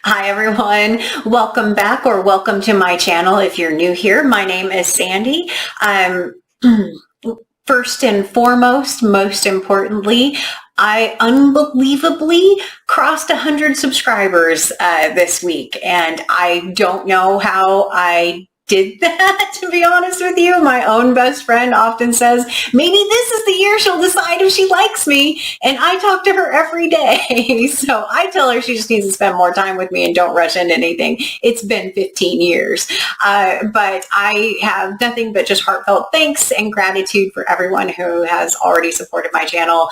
Hi everyone, welcome back or welcome to my channel if you're new here. My name is Sandy. First and foremost, most importantly, I unbelievably crossed 100 subscribers this week, and I don't know how I did that, to be honest with you. My own best friend often says, maybe this is the year she'll decide if she likes me, and I talk to her every day. So I tell her she just needs to spend more time with me and don't rush into anything. It's been 15 years. But I have nothing but just heartfelt thanks and gratitude for everyone who has already supported my channel.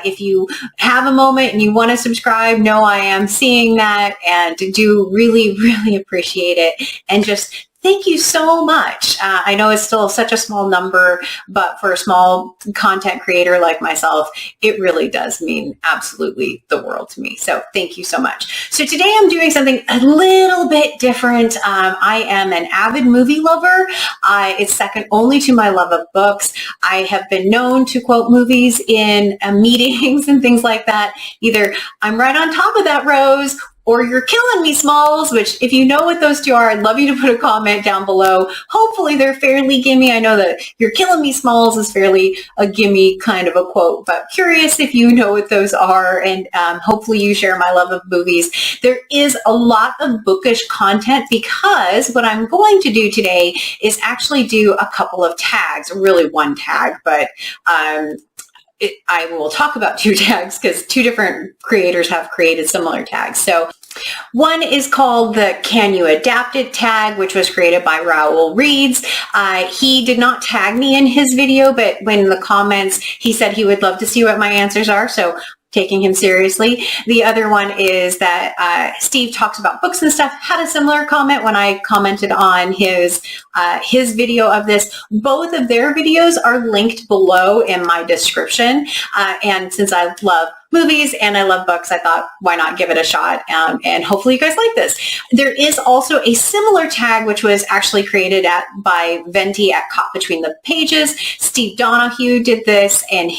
If you have a moment and you want to subscribe, know I am seeing that and do really, really appreciate it. And just thank you so much. I know it's still such a small number, but for a small content creator like myself, it really does mean absolutely the world to me. So thank you so much. So today I'm doing something a little bit different. I am an avid movie lover. It's second only to my love of books. I have been known to quote movies in meetings and things like that. Either I'm right on top of that, Rose, or you're killing me, Smalls, which if you know what those two are, I'd love you to put a comment down below. Hopefully they're fairly gimme. I know that you're killing me, Smalls is fairly a gimme kind of a quote, but curious if you know what those are, and hopefully you share my love of movies. There is a lot of bookish content because what I'm going to do today is actually do a couple of tags, really one tag, but I will talk about two tags because two different creators have created similar tags. So one is called the Can You Adapt It tag, which was created by Raul Reads. He did not tag me in his video, but when in the comments, he said he would love to see what my answers are. So taking him seriously. The other one is that Steve talks about books and stuff, had a similar comment when I commented on his video of this. Both of their videos are linked below in my description. And since I love movies and I love books, I thought, why not give it a shot? And hopefully you guys like this. There is also a similar tag, which was actually created by Venti at Caught Between the Pages. Steve Donahue did this, and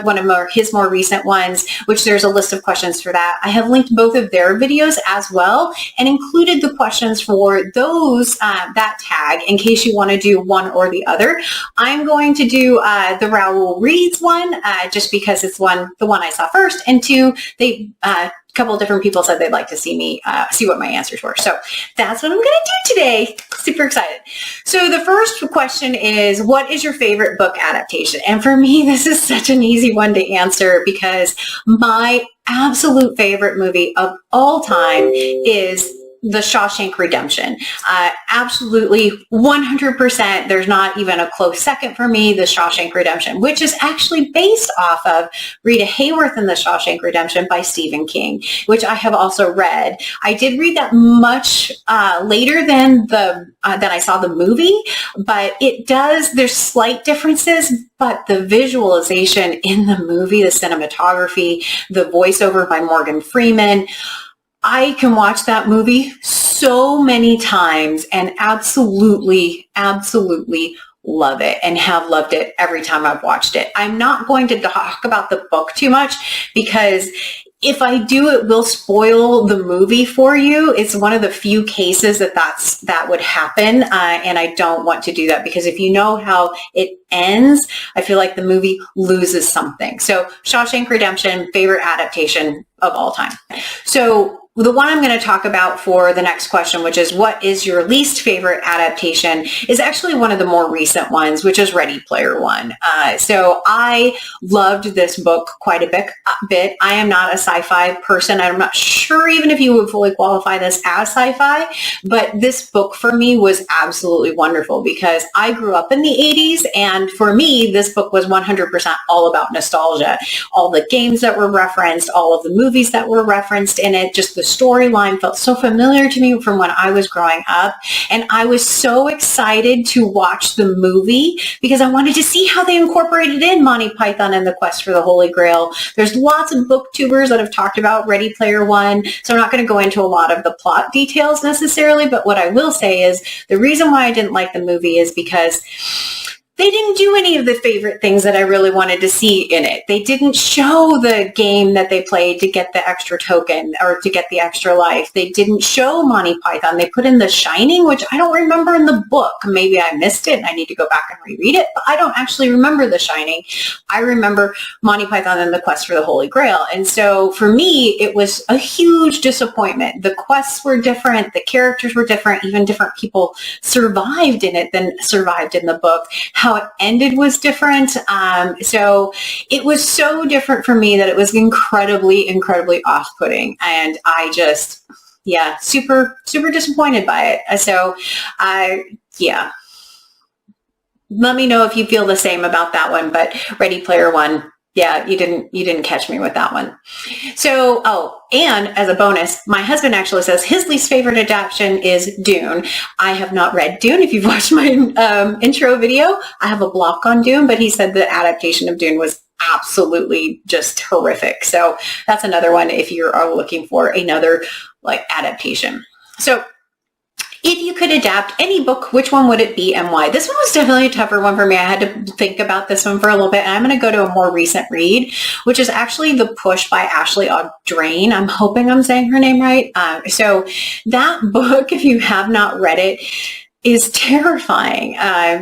one of his more recent ones, which there's a list of questions for that. I have linked both of their videos as well and included the questions for those, that tag, in case you want to do one or the other. I'm going to do the Raul Reads one, just because it's the one I saw first. And two, a couple of different people said they'd like to see what my answers were. So that's what I'm going to do today. Super excited. So the first question is, what is your favorite book adaptation? And for me, this is such an easy one to answer because my absolute favorite movie of all time is The Shawshank Redemption. Absolutely 100%. There's not even a close second for me, The Shawshank Redemption, which is actually based off of Rita Hayworth and The Shawshank Redemption by Stephen King, which I have also read. I did read that much later than I saw the movie, but there's slight differences, but the visualization in the movie, the cinematography, the voiceover by Morgan Freeman, I can watch that movie so many times and absolutely, absolutely love it and have loved it every time I've watched it. I'm not going to talk about the book too much because if I do, it will spoil the movie for you. It's one of the few cases that would happen, and I don't want to do that because if you know how it ends, I feel like the movie loses something. So Shawshank Redemption, favorite adaptation of all time. So the one I'm going to talk about for the next question, which is what is your least favorite adaptation, is actually one of the more recent ones, which is Ready Player One. So I loved this book quite a bit. I am not a sci-fi person. I'm not sure even if you would fully qualify this as sci-fi, but this book for me was absolutely wonderful because I grew up in the 80s, and for me, this book was 100% all about nostalgia. All the games that were referenced, all of the movies that were referenced in it, just the storyline felt so familiar to me from when I was growing up. And I was so excited to watch the movie because I wanted to see how they incorporated in Monty Python and the Quest for the Holy Grail. There's lots of booktubers that have talked about Ready Player One, so I'm not going to go into a lot of the plot details necessarily, but what I will say is the reason why I didn't like the movie is because they didn't do any of the favorite things that I really wanted to see in it. They didn't show the game that they played to get the extra token or to get the extra life. They didn't show Monty Python. They put in The Shining, which I don't remember in the book. Maybe I missed it and I need to go back and reread it, but I don't actually remember The Shining. I remember Monty Python and the Quest for the Holy Grail. And so for me, it was a huge disappointment. The quests were different. The characters were different. Even different people survived in it than survived in the book. How it ended was different. So it was so different for me that it was incredibly, incredibly off-putting. And I just, super, super disappointed by it. So yeah. Let me know if you feel the same about that one, but Ready Player One, yeah, you didn't catch me with that one. So, and as a bonus, my husband actually says his least favorite adaptation is Dune. I have not read Dune. If you've watched my intro video, I have a block on Dune, but he said the adaptation of Dune was absolutely just horrific. So that's another one if you are looking for another adaptation. So if you could adapt any book, which one would it be and why? This one was definitely a tougher one for me. I had to think about this one for a little bit, and I'm going to go to a more recent read, which is actually The Push by Ashley Audrain. I'm hoping I'm saying her name right. So that book, if you have not read it, is terrifying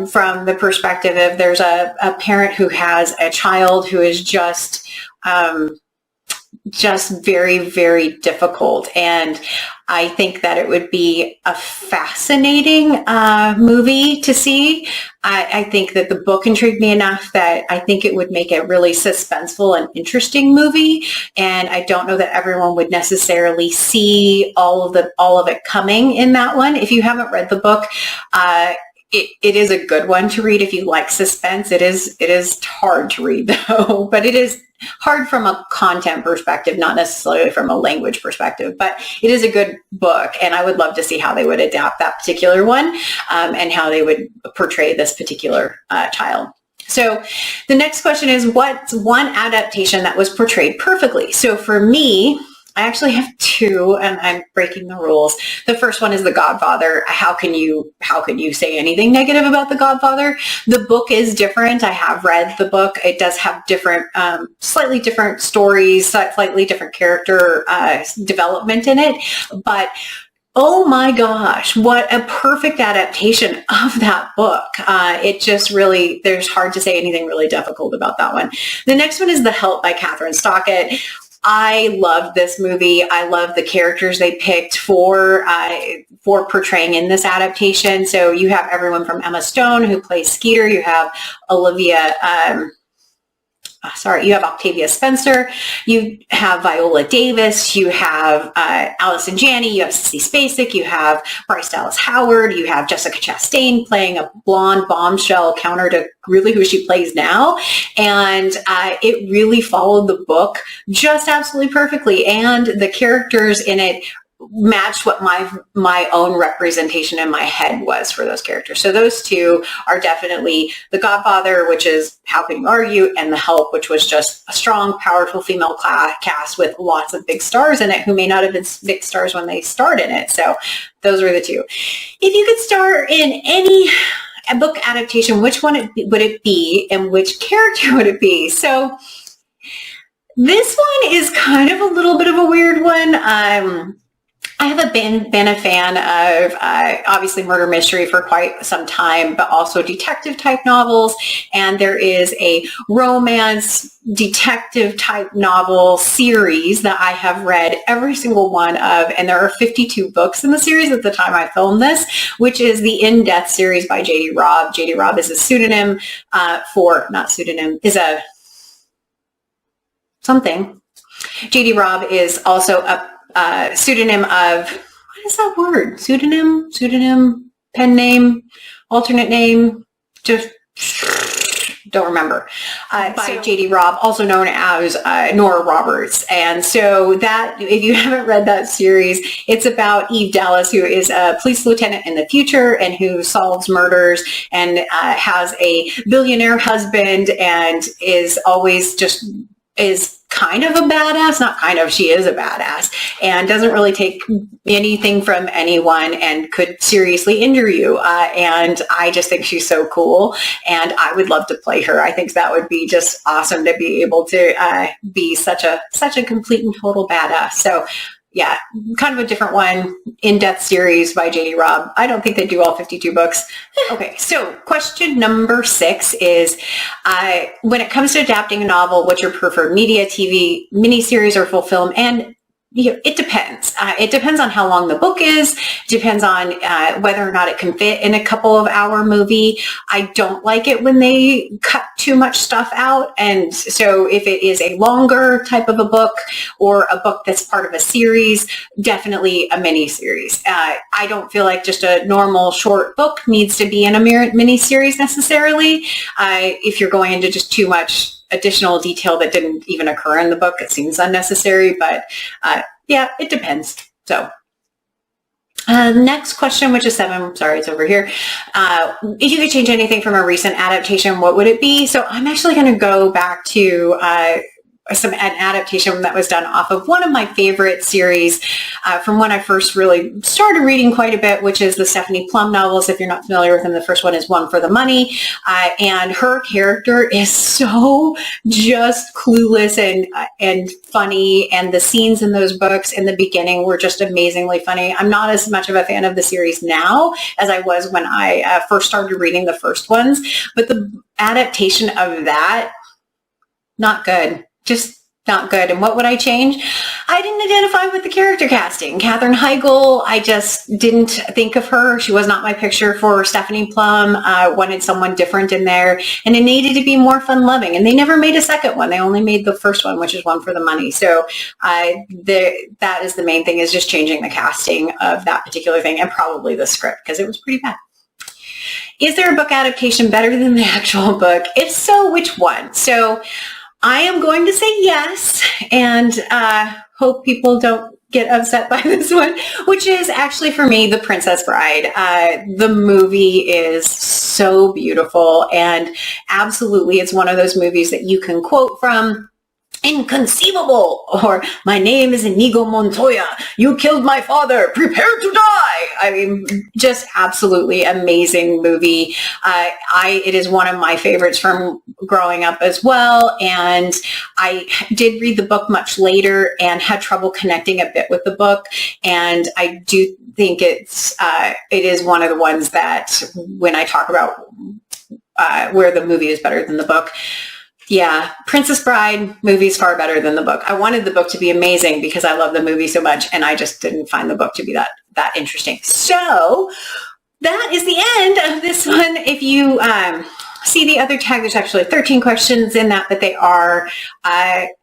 from the perspective of there's a parent who has a child who is just very, very difficult. And I think that it would be a fascinating movie to see. I think that the book intrigued me enough that I think it would make a really suspenseful and interesting movie. And I don't know that everyone would necessarily see all of it coming in that one. If you haven't read the book, it is a good one to read if you like suspense. It is hard to read though, but it is hard from a content perspective, not necessarily from a language perspective, but it is a good book. And I would love to see how they would adapt that particular one and how they would portray this particular child. So the next question is, what's one adaptation that was portrayed perfectly? So for me, I actually have two, and I'm breaking the rules. The first one is The Godfather. How can you say anything negative about The Godfather? The book is different. I have read the book. It does have different, slightly different stories, slightly different character development in it. But oh my gosh, what a perfect adaptation of that book. It just really, there's hard to say anything really difficult about that one. The next one is The Help by Catherine Stockett. I love this movie. I love the characters they picked for portraying in this adaptation. So you have everyone from Emma Stone, who plays Skeeter. You have you have Octavia Spencer, you have Viola Davis, you have Allison Janney, you have Sissy Spacek, you have Bryce Dallas Howard, you have Jessica Chastain playing a blonde bombshell counter to really who she plays now. And it really followed the book just absolutely perfectly. And the characters in it matched what my own representation in my head was for those characters. So those two are definitely The Godfather, which is How Can You Argue, and The Help, which was just a strong, powerful female cast with lots of big stars in it who may not have been big stars when they starred in it. So those were the two. If you could star in any book adaptation, which one would it be and which character would it be? So this one is kind of a little bit of a weird one. I have been a fan of obviously murder mystery for quite some time, but also detective type novels. And there is a romance detective type novel series that I have read every single one of. And there are 52 books in the series at the time I filmed this, which is the In Death series by J.D. Robb. J.D. Robb is a pseudonym is a something. J.D. Robb is also a pseudonym of, what is that word? Pseudonym, pen name, alternate name, just don't remember. By J.D. Robb, also known as Nora Roberts. And so that, if you haven't read that series, it's about Eve Dallas, who is a police lieutenant in the future and who solves murders and has a billionaire husband and is always just is kind of a badass, not kind of, she is a badass, and doesn't really take anything from anyone and could seriously injure you. And I just think she's so cool, and I would love to play her. I think that would be just awesome to be able to be such a complete and total badass. So yeah, kind of a different one, in-depth series by J.D. Robb. I don't think they do all 52 books. Okay, so question number 6 is, when it comes to adapting a novel, what's your preferred media, TV, miniseries, or full film? And it depends. It depends on how long the book is. Depends on whether or not it can fit in a couple of hour movie. I don't like it when they cut too much stuff out. And so if it is a longer type of a book or a book that's part of a series, definitely a mini series. I don't feel like just a normal short book needs to be in a mini series necessarily. If you're going into just too much additional detail that didn't even occur in the book, it seems unnecessary, but yeah, it depends. So next question, which is 7, sorry, it's over here. If you could change anything from a recent adaptation, what would it be? So I'm actually going to go back to an adaptation that was done off of one of my favorite series from when I first really started reading quite a bit, which is the Stephanie Plum novels. If you're not familiar with them, the first one is One for the Money. And her character is so just clueless and funny. And the scenes in those books in the beginning were just amazingly funny. I'm not as much of a fan of the series now as I was when I first started reading the first ones. But the adaptation of that, not good. Just not good. And what would I change? I didn't identify with the character casting. Katherine Heigl, I just didn't think of her. She was not my picture for Stephanie Plum. I wanted someone different in there, and it needed to be more fun-loving. And they never made a second one. They only made the first one, which is One for the Money. So that is the main thing, is just changing the casting of that particular thing, and probably the script, because it was pretty bad. Is there a book adaptation better than the actual book? If so, which one? So I am going to say yes, and hope people don't get upset by this one, which is actually for me, The Princess Bride. The movie is so beautiful, and absolutely it's one of those movies that you can quote from. Inconceivable, or my name is Inigo Montoya, you killed my father, prepare to die. I mean, just absolutely amazing movie. It is one of my favorites from growing up as well, and I did read the book much later and had trouble connecting a bit with the book, and I do think it is one of the ones that when I talk about where the movie is better than the book, yeah, Princess Bride movie is far better than the book. I wanted the book to be amazing because I love the movie so much, and I just didn't find the book to be that interesting. So that is the end of this one. If you see the other tag, there's actually 13 questions in that, but they are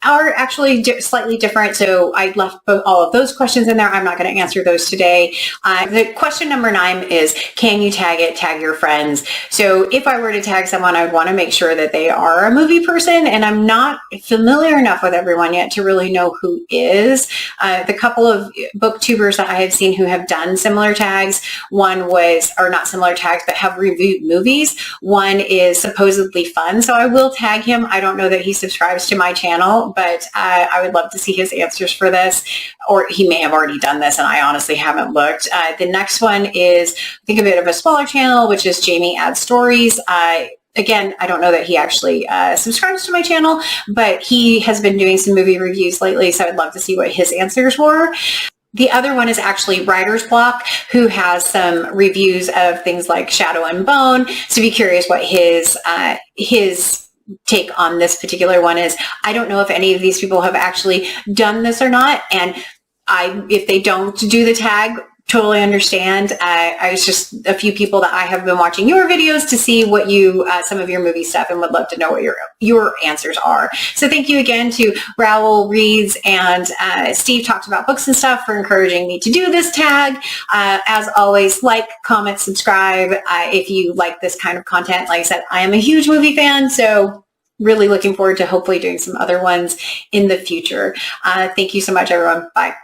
actually slightly different. So I left all of those questions in there. I'm not going to answer those today. The question number 9 is, can you tag it, tag your friends? So if I were to tag someone, I would want to make sure that they are a movie person, and I'm not familiar enough with everyone yet to really know who is. The couple of booktubers that I have seen who have done similar tags, one was, or not similar tags, but have reviewed movies. One is supposedly fun, so I will tag him. I don't know that he subscribes to my channel, but I would love to see his answers for this, or he may have already done this and I honestly haven't looked. The next one is, I think, a bit of a smaller channel, which is Jamie Adds Stories. Again, I don't know that he actually subscribes to my channel, but he has been doing some movie reviews lately, so I'd love to see what his answers were. The other one is actually Writer's Block, who has some reviews of things like Shadow and Bone. So be curious what his take on this particular one is. I don't know if any of these people have actually done this or not. And if they don't do the tag, totally understand. I was just a few people that I have been watching your videos to see what some of your movie stuff, and would love to know what your answers are. So thank you again to Raul Reads and Steve Talks About Books and Stuff for encouraging me to do this tag. As always, like, comment, subscribe if you like this kind of content. Like I said, I am a huge movie fan, so really looking forward to hopefully doing some other ones in the future. Thank you so much, everyone. Bye.